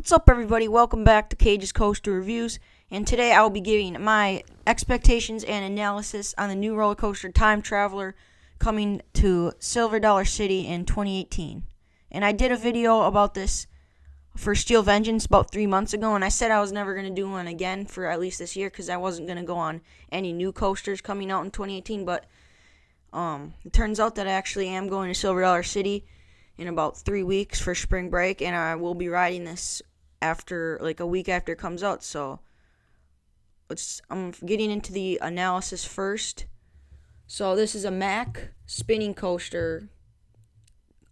What's up, everybody? Welcome back to Cage's Coaster Reviews, and today I will be giving my expectations and analysis on the new roller coaster Time Traveler coming to Silver Dollar City in 2018. And I did a video about this for Steel Vengeance about 3 months ago, and I said I was never going to do one again for at least this year because I wasn't going to go on any new coasters coming out in 2018, but it turns out that I actually am going to Silver Dollar City in about 3 weeks for spring break, and I will be riding this after a week after it comes out. So I'm getting into the analysis first. So this is a Mack spinning coaster.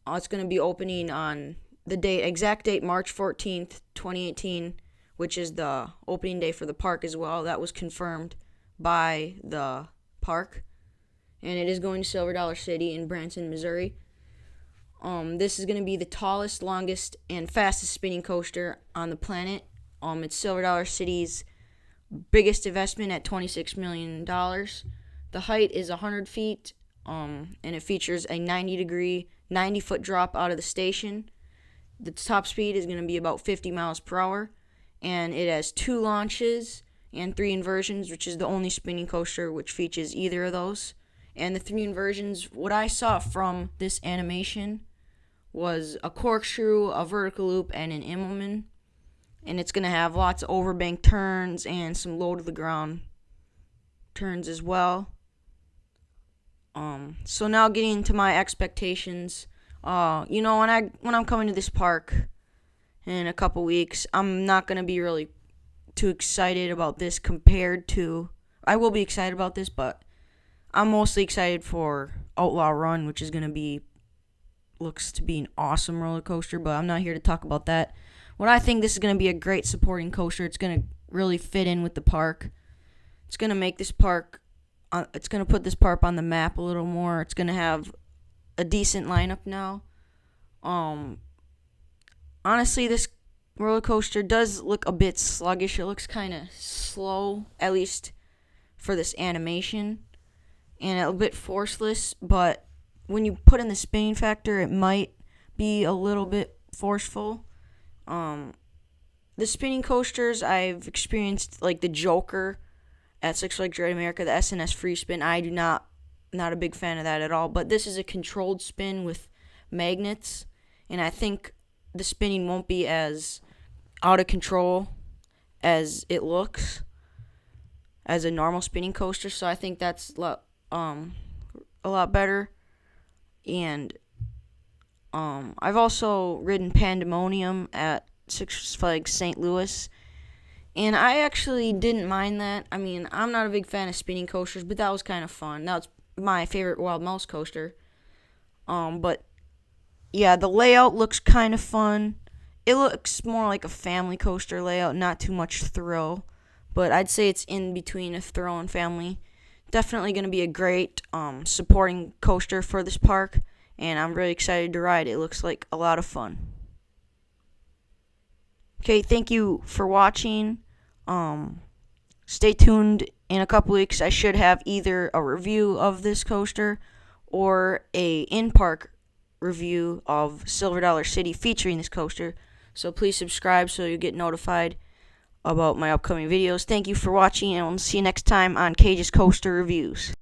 It's going to be opening on the exact date, March 14th, 2018, which is the opening day for the park as well. That was confirmed by the park, and it is going to Silver Dollar City in Branson, Missouri. This is going to be the tallest, longest, and fastest spinning coaster on the planet. It's Silver Dollar City's biggest investment at $26 million. The height is 100 feet, and it features a 90-foot drop out of the station. The top speed is going to be about 50 miles per hour, and it has 2 launches and 3 inversions, which is the only spinning coaster which features either of those. And the 3 inversions, what I saw from this animation was a corkscrew, a vertical loop, and an Immelman. And it's going to have lots of overbank turns and some low-to-the-ground turns as well. So now getting into my expectations. When I'm coming to this park in a couple weeks, I'm not going to be really too excited about this compared to... I will be excited about this, but I'm mostly excited for Outlaw Run, which is going to looks to be an awesome roller coaster, but I'm not here to talk about that. What I think, this is going to be a great supporting coaster. It's going to really fit in with the park. It's going to make this park, it's going to put this park on the map a little more. It's going to have a decent lineup now. Honestly, this roller coaster does look a bit sluggish. It looks kind of slow, at least for this animation, and a bit forceless, but when you put in the spinning factor, it might be a little bit forceful. The spinning coasters I've experienced, like the Joker at Six Flags Great America, the SNS Free Spin, I do not a big fan of that at all. But this is a controlled spin with magnets, and I think the spinning won't be as out of control as it looks as a normal spinning coaster. So I think that's a lot better. And I've also ridden Pandemonium at Six Flags St. Louis, and I actually didn't mind that. I mean, I'm not a big fan of spinning coasters, but that was kind of fun. That was my favorite Wild Mouse coaster. But yeah, the layout looks kind of fun. It looks more like a family coaster layout, not too much thrill, but I'd say it's in between a thrill and family. Definitely going to be a great supporting coaster for this park, and I'm really excited to ride it. It looks like a lot of fun. Okay, thank you for watching. Stay tuned. In a couple weeks, I should have either a review of this coaster or a in-park review of Silver Dollar City featuring this coaster. So please subscribe so you get notified about my upcoming videos. Thank you for watching, and we'll see you next time on Cage's Coaster Reviews.